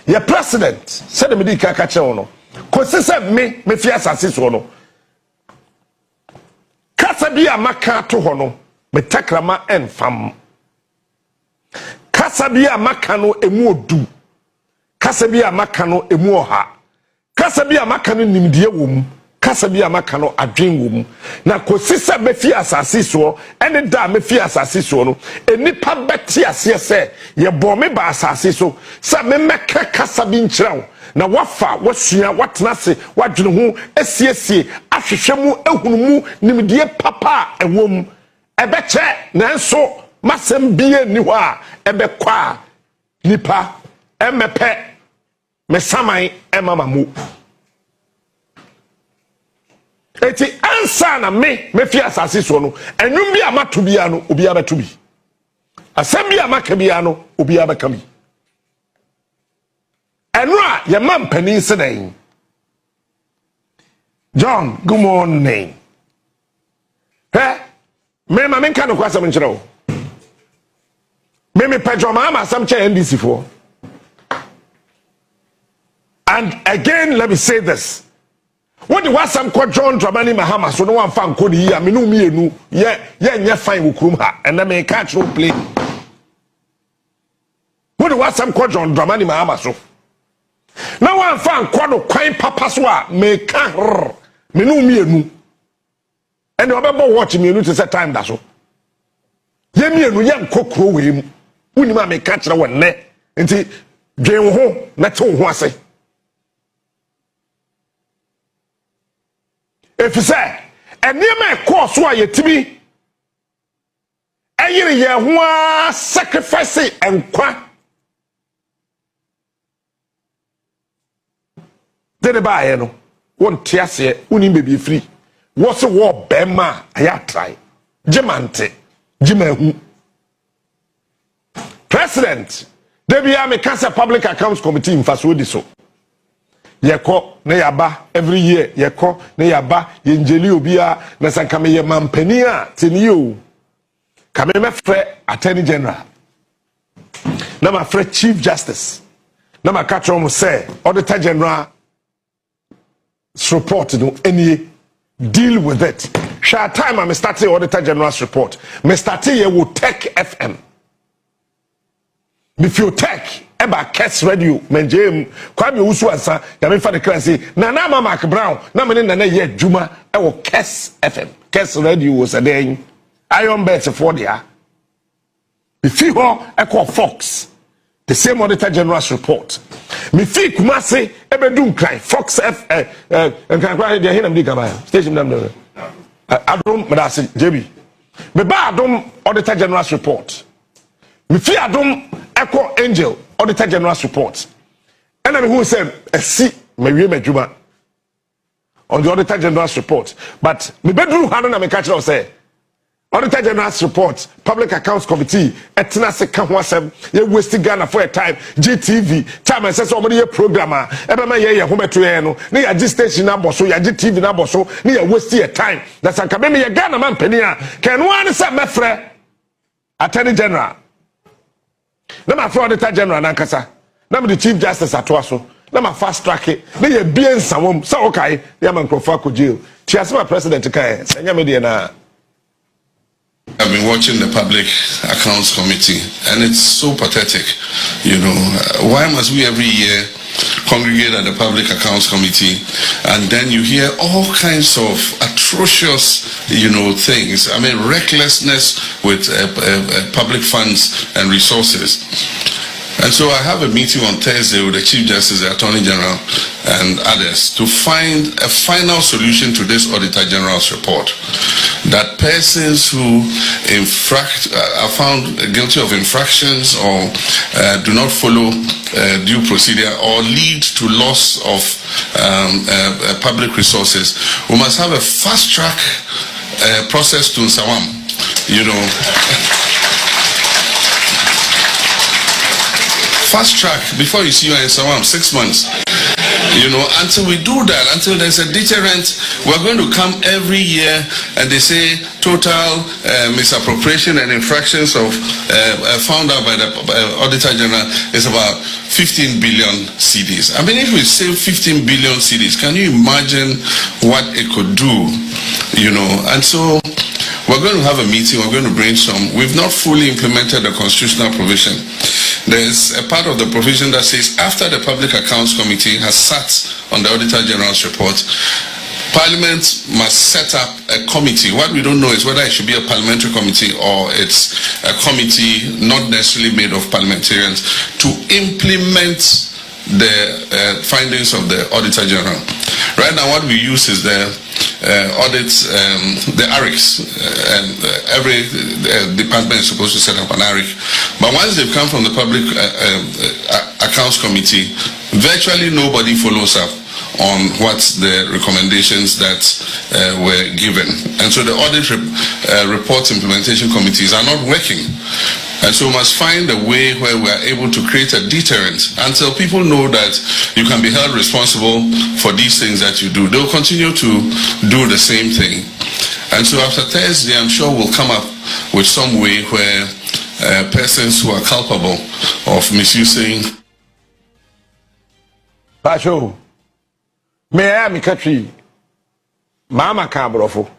Your president said the medical catcher no. Consistent me fear assassin no. Kasabia maka to hono me takrama en fam. Kasabia maka no emu odu. Kasabia maka no emu oha. Kasabia maka no nimdie wom. Kasabia maka no adwen wom. Na kosisa me fear assassin so ene da me fear assassin so no. Enipa beti ase se ye bo me ba assassin so. Sa me meka kasabi nkyiraw. Na wafa wasua watena se wadwene ho esiesie ahwehwemu ehunu mu nimdie papa ewom ebeche nanso masem bie ni ho a ebekwa nipa emepe mesaman emamamu eti ansa na me fi asase so no enum bi amato bia no obi abeto bi asem bi amaka bia no obi abeka bi Enra, your man penny saying, John, good morning. Eh? Me man can't quite some intro. Me Pedro Mama some chair NDC for. And again, let me say this. What the was some quite John Dramani Mahama, so no one found could hear me no me no, yeah, fine Ukrumha, and I may catch no play. What the was some quite John Dramani Mahama so. Now one found quado quine papa swa me can me no me nu. And the other watching me to set time that's so. Ye me no yam kokro we mu. Unima me catch one ne. Nti dwen ho na te ho ase. If you say and near my course why ye tibi ayire ye ho sacrifice and kwa Dede ba ye no won tiase uni be free wo se wo bema aya try gemante gemahu President Debia me cancer public accounts committee in faso di so yeko na yaba every year yeko na yaba yenjeli obia na sanka me ye mampani a teniyo kame me frɛ attorney general na ma frɛ chief justice na ma catch on say auditor general report no any deal with it. Shall time I'm starting Auditor General's report. Me starting here will Tech FM. If you Tech eba Kes Radio, menjem kwame usu ansa ya me fa de class na Mama Mark Brown na me na ye Juma e wo Kes FM. Kes Radio was a day Iron Bets for there. If you e call Fox the same Auditor General's report. Me fi Kumasi ebedum cry Fox F and can cry dey him digaba station them Adom Madasi JB me ba Adom Auditor General's report me fi Adom Echo Angel Auditor General's report and me who say see me wie madwuma on the Auditor General's report but me bedru hanu na me catch say Auditor General's report, Public Accounts Committee, etna se ka ho asem, ye waste Ghana for a time, GTV, time and says somebody a programmer, ebe ma ye ho beto ye no, ni ya G station na boso, ya GTV na boso, ni ya waste your time. That's an kabeme ye Ghana man penia, can one say me frɛ Attorney General. Na ma frɛ Auditor General na nkasa. Na me the Chief Justice atoaso. Na ma fast track it. Na ye bien samom, sa okay, ya man krofo ko jail. Tiasema President kai, sanya me de na I've been watching the Public Accounts Committee, and it's so pathetic. You know, why must we every year congregate at the Public Accounts Committee, and then you hear all kinds of atrocious, things. I mean, recklessness with public funds and resources. And so I have a meeting on Thursday with the Chief Justice, the Attorney General, and others to find a final solution to this Auditor General's report. That persons who are found guilty of infractions or do not follow due procedure or lead to loss of public resources, we must have a fast-track process to Nsawam, Fast track before you see you in Sawam, 6 months. You know, until we do that, until there's a deterrent, we're going to come every year and they say total misappropriation and infractions of found out by the Auditor-General is about 15 billion cedis. I mean, if we save 15 billion cedis, can you imagine what it could do? You know, and so we're going to have a meeting, we're going to brainstorm. We've not fully implemented the constitutional provision. There's a part of the provision that says after the Public Accounts Committee has sat on the Auditor-General's report, Parliament must set up a committee. What we don't know is whether it should be a parliamentary committee or it's a committee not necessarily made of parliamentarians to implement the findings of the Auditor-General. Right now what we use is the audits, the ARICs, and every department is supposed to set up an ARIC. But once they've come from the Public Accounts Committee, virtually nobody follows up on what the recommendations that were given. And so the audit report implementation committees are not working. And so we must find a way where we are able to create a deterrent until people know that you can be held responsible for these things that you do. They'll continue to do the same thing. And so after Thursday, I'm sure we'll come up with some way where persons who are culpable of misusing. Pacho, me I am country. Mama Cabrofo.